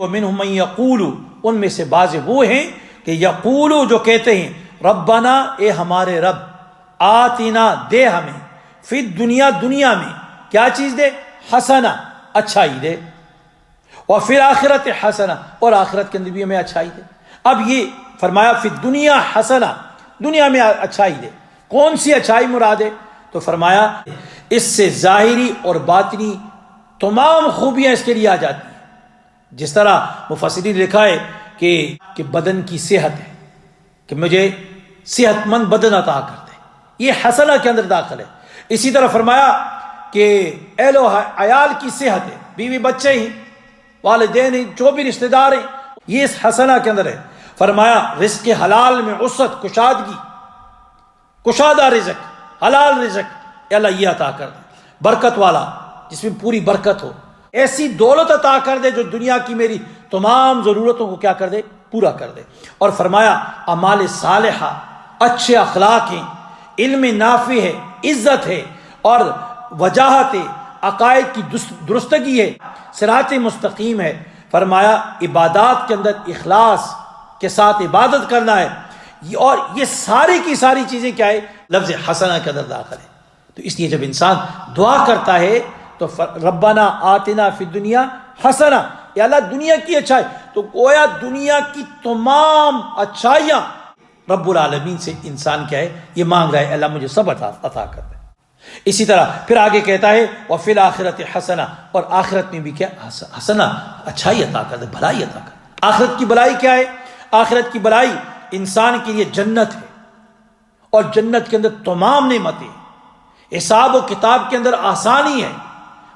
ومنہم من یقول، ان میں سے بعض وہ ہیں کہ یقول، جو کہتے ہیں ربنا، اے ہمارے رب، آتنا، دے ہمیں، فی دنیا، دنیا میں کیا چیز دے؟ حسنہ، اچھائی دے، وفی الآخرت حسنہ، اور آخرت کے اندر بھی ہمیں اچھائی دے۔ اب یہ فرمایا فی دنیا حسنہ، دنیا میں اچھائی دے، کون سی اچھائی مراد ہے؟ تو فرمایا اس سے ظاہری اور باطنی تمام خوبیاں اس کے لیے آ جاتی ہیں۔ جس طرح مفسرین نے لکھا ہے کہ بدن کی صحت ہے، کہ مجھے صحت مند بدن عطا کر دے، یہ حسنہ کے اندر داخل ہے۔ اسی طرح فرمایا کہ اہل و عیال کی صحت ہے، بیوی بچے ہی، والدین ہی، جو بھی رشتہ دار ہیں، یہ اس حسنہ کے اندر ہے۔ فرمایا رزق حلال میں وسعت، کشادگی، کشادہ رزق، حلال رزق، اے اللہ یہ عطا کر دے، برکت والا، جس میں پوری برکت ہو، ایسی دولت عطا کر دے جو دنیا کی میری تمام ضرورتوں کو کیا کر دے؟ پورا کر دے۔ اور فرمایا اعمال صالحہ، اچھے اخلاق ہیں، علم نافع ہے، عزت ہے، اور وجاہت ہے، عقائد کی درستگی ہے، صراط مستقیم ہے۔ فرمایا عبادات کے اندر اخلاص کے ساتھ عبادت کرنا ہے، اور یہ ساری کی ساری چیزیں کیا ہے؟ لفظ حسنہ کے اندر داخل ہے۔ تو اس لیے جب انسان دعا کرتا ہے تو ربنا آتنا فی الدنیا حسنہ، یا اللہ دنیا کی اچھائی، تو گویا دنیا کی تمام اچھائیاں رب العالمین سے انسان کیا ہے؟ یہ مانگ رہا ہے، اللہ مجھے سب عطا کر دے۔ اسی طرح پھر آگے کہتا ہے وفی الآخرت حسنہ، اور آخرت میں بھی کیا؟ حسنہ، اچھائی عطا کر دے، بھلائی عطا کر دے۔ آخرت کی بھلائی کیا ہے؟ آخرت کی بھلائی انسان کے لیے جنت ہے، اور جنت کے اندر تمام نعمتیں، حساب و کتاب کے اندر آسانی ہے،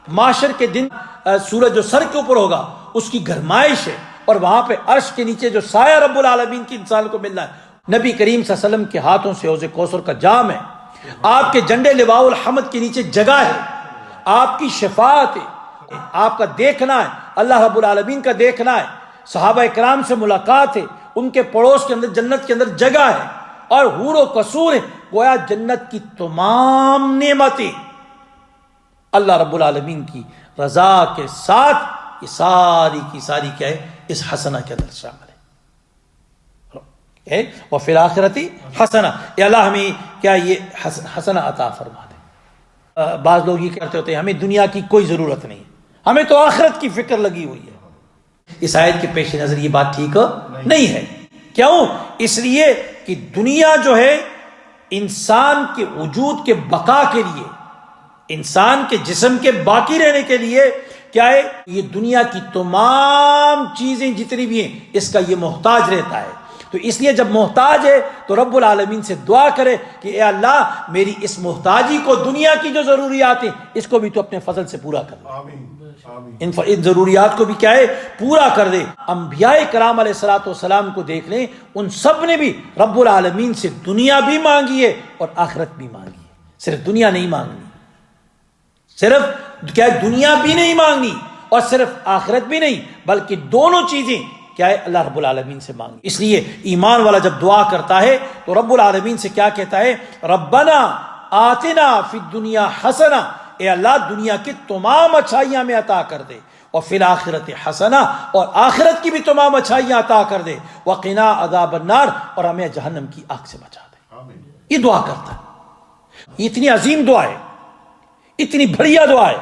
معاشر کے دن سورج جو سر کے اوپر ہوگا اس کی گرمائش ہے، اور وہاں پہ عرش کے نیچے جو سایہ رب العالمین کی انسان کو ملنا ہے۔ نبی کریم صلی اللہ علیہ وسلم کے ہاتھوں سے حوض کوثر کا جام ہے، آپ کے جھنڈے لواء الحمد کے نیچے جگہ ہے، آپ کی شفاعت ہے، آپ کا دیکھنا ہے، اللہ رب العالمین کا دیکھنا ہے، صحابہ کرام سے ملاقات ہے، ان کے پڑوس کے اندر جنت کے اندر جگہ ہے، اور حور و قصور ہے۔ گویا جنت کی تمام نعمتیں اللہ رب العالمین کی رضا کے ساتھ یہ ساری کی ساری کیا ہے؟ اس حسنہ کے اندر شامل ہے۔ وفی الآخرت حسنہ، اے اللہ ہمیں کیا یہ حسنہ عطا فرما دے۔ بعض لوگ یہ کہتے ہوتے ہیں ہمیں دنیا کی کوئی ضرورت نہیں، ہمیں تو آخرت کی فکر لگی ہوئی ہے۔ اس آیت کے پیش نظر یہ بات ٹھیک نہیں ہے۔ کیوں؟ اس لیے کہ دنیا جو ہے انسان کے وجود کے بقا کے لیے، انسان کے جسم کے باقی رہنے کے لیے کیا ہے؟ یہ دنیا کی تمام چیزیں جتنی بھی ہیں اس کا یہ محتاج رہتا ہے۔ تو اس لیے جب محتاج ہے تو رب العالمین سے دعا کرے کہ اے اللہ میری اس محتاجی کو، دنیا کی جو ضروریات ہیں اس کو بھی تو اپنے فضل سے پورا کر دے، ان ضروریات کو بھی کیا ہے؟ پورا کر دے۔ انبیاء کرام علیہ الصلوۃ والسلام کو دیکھ لیں، ان سب نے بھی رب العالمین سے دنیا بھی مانگی ہے اور آخرت بھی مانگی ہے، صرف دنیا نہیں مانگنی، صرف کیا ہے؟ دنیا بھی نہیں مانگنی اور صرف آخرت بھی نہیں، بلکہ دونوں چیزیں کیا ہے؟ اللہ رب العالمین سے مانگی۔ اس لیے ایمان والا جب دعا کرتا ہے تو رب العالمین سے کیا کہتا ہے؟ ربنا آتنا فی الدنیا حسنہ، اے اللہ دنیا کی تمام اچھائیاں میں عطا کر دے، اور فی الآخرت حسنہ، اور آخرت کی بھی تمام اچھائیاں عطا کر دے، وقنا عذاب النار، اور ہمیں جہنم کی آگ سے بچا دے۔ یہ دعا کرتا ہے، یہ اتنی عظیم دعا ہے، اتنی بڑھیا دعا ہے،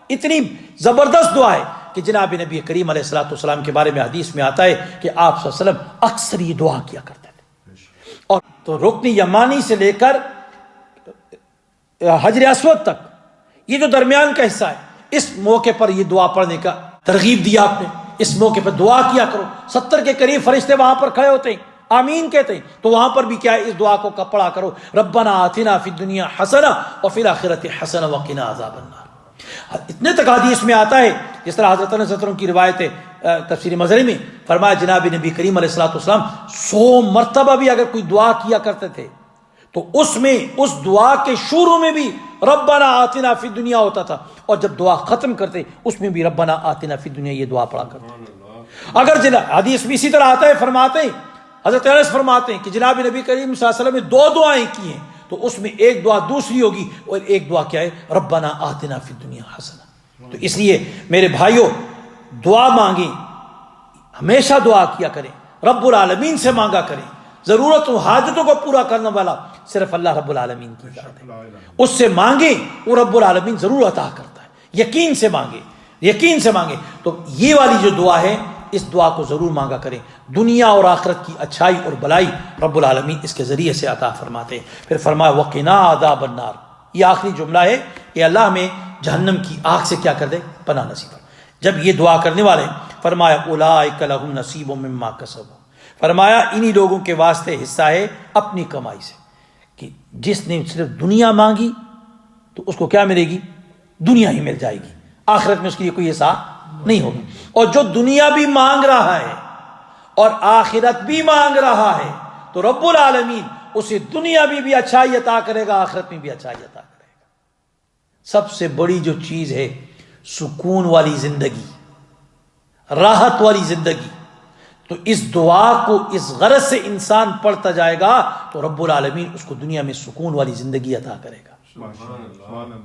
اتنی زبردست دعا ہے کہ جناب نبی کریم علیہ الصلوۃ والسلام کے بارے میں حدیث میں آتا ہے کہ آپ صلی اللہ علیہ وسلم اکثر یہ دعا کیا کرتے تھے، اور تو رکن یمانی سے لے کر حجر اسود تک یہ جو درمیان کا حصہ ہے، اس موقع پر یہ دعا پڑھنے کا ترغیب دیا آپ نے، اس موقع پر دعا کیا کرو۔ 70 کے قریب فرشتے وہاں پر کھڑے ہوتے ہیں، آمین کہتے ہیں، تو وہاں پر بھی کیا ہے؟ اس دعا کو پڑھا کرو، ربنا آتنا فی الدنیا حسنہ وفی الآخرۃ حسنہ وقنا عذاب النار۔ اتنے تک حدیث میں آتا ہے، جس طرح حضرت انس کی روایت ہے تفسیر مظہری میں، فرمایا جناب نبی کریم علیہ الصلوۃ والسلام 100 مرتبہ بھی اگر کوئی دعا کیا کرتے تھے تو اس میں اس دعا کے شروع میں بھی ربنا آتنا فی الدنیا ہوتا تھا، اور جب دعا ختم کرتے اس میں بھی ربنا آتنا فی الدنیا یہ دعا پڑھا کرتے۔ اگر حدیث میں اسی طرح آتا ہے، فرماتے ہیں حضرت انس فرماتے ہیں کہ جناب نبی کریم صلی اللہ علیہ وسلم نے 2 دعائیں کی ہیں، تو اس میں ایک دعا دوسری ہوگی اور ایک دعا کیا ہے؟ ربنا آتنا فی الدنیا حسنہ۔ تو اس لیے میرے بھائیوں دعا مانگیں، ہمیشہ دعا کیا کریں، رب العالمین سے مانگا کریں. ضرورت و حاجتوں کو پورا کرنے والا صرف اللہ رب العالمین کی ذات ہے. اس سے مانگیں، وہ رب العالمین ضرور عطا کرتا ہے. یقین سے مانگے، یقین سے مانگے. تو یہ والی جو دعا ہے، اس دعا کو ضرور مانگا کریں. دنیا اور آخرت کی اچھائی اور بلائی رب العالمین اس کے ذریعے سے عطا فرماتے ہیں. پھر فرمایا وقنا عذاب النار. یہ آخری جملہ ہے کہ اللہ ہمیں جہنم کی آگ سے کیا کر دے، پناہ نصیب کر. جب یہ دعا کرنے والے فرمایا اولئک لہم نصیب مما کسبوا، فرمایا انہی لوگوں کے واسطے حصہ ہے اپنی کمائی سے. کہ جس نے صرف دنیا مانگی تو اس کو کیا ملے گی؟ دنیا ہی مل جائے گی، آخرت میں اس کے لیے کوئی حصہ نہیں ہوگا. اور جو دنیا بھی مانگ رہا ہے اور آخرت بھی مانگ رہا ہے تو رب العالمین اسے دنیا میں بھی اچھائی عطا کرے گا، آخرت میں بھی اچھائی عطا کرے گا. سب سے بڑی جو چیز ہے سکون والی زندگی، راحت والی زندگی. تو اس دعا کو اس غرض سے انسان پڑھتا جائے گا تو رب العالمین اس کو دنیا میں سکون والی زندگی عطا کرے گا.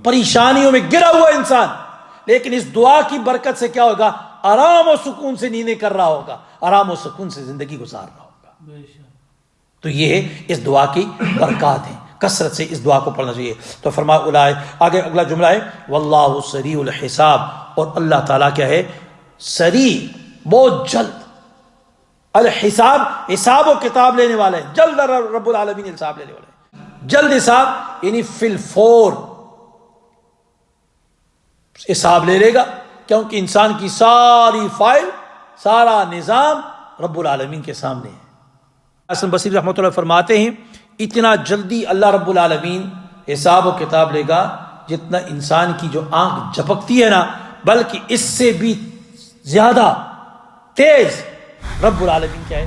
پریشانیوں میں گرا ہوا انسان لیکن اس دعا کی برکت سے کیا ہوگا؟ آرام و سکون سے نیندیں کر رہا ہوگا، آرام و سکون سے زندگی گزار رہا ہوگا. تو یہ اس دعا کی برکات ہیں، کثرت سے اس دعا کو پڑھنا چاہیے. تو فرمایا اولئک، آگے اگلا جملہ ہے واللہ سریع الحساب، اور اللہ تعالیٰ کیا ہے؟ سریع، بہت جلد. الحساب، حساب و کتاب لینے والے ہیں. جلد رب العالمین حساب لینے والے ہیں. جلد حساب یعنی فی الفور حساب لے لے گا، کیونکہ انسان کی ساری فائل، سارا نظام رب العالمین کے سامنے ہے. حسن بصری رحمۃ اللہ فرماتے ہیں اتنا جلدی اللہ رب العالمین حساب و کتاب لے گا جتنا انسان کی جو آنکھ جھپکتی ہے نا، بلکہ اس سے بھی زیادہ تیز رب العالمین کیا ہے؟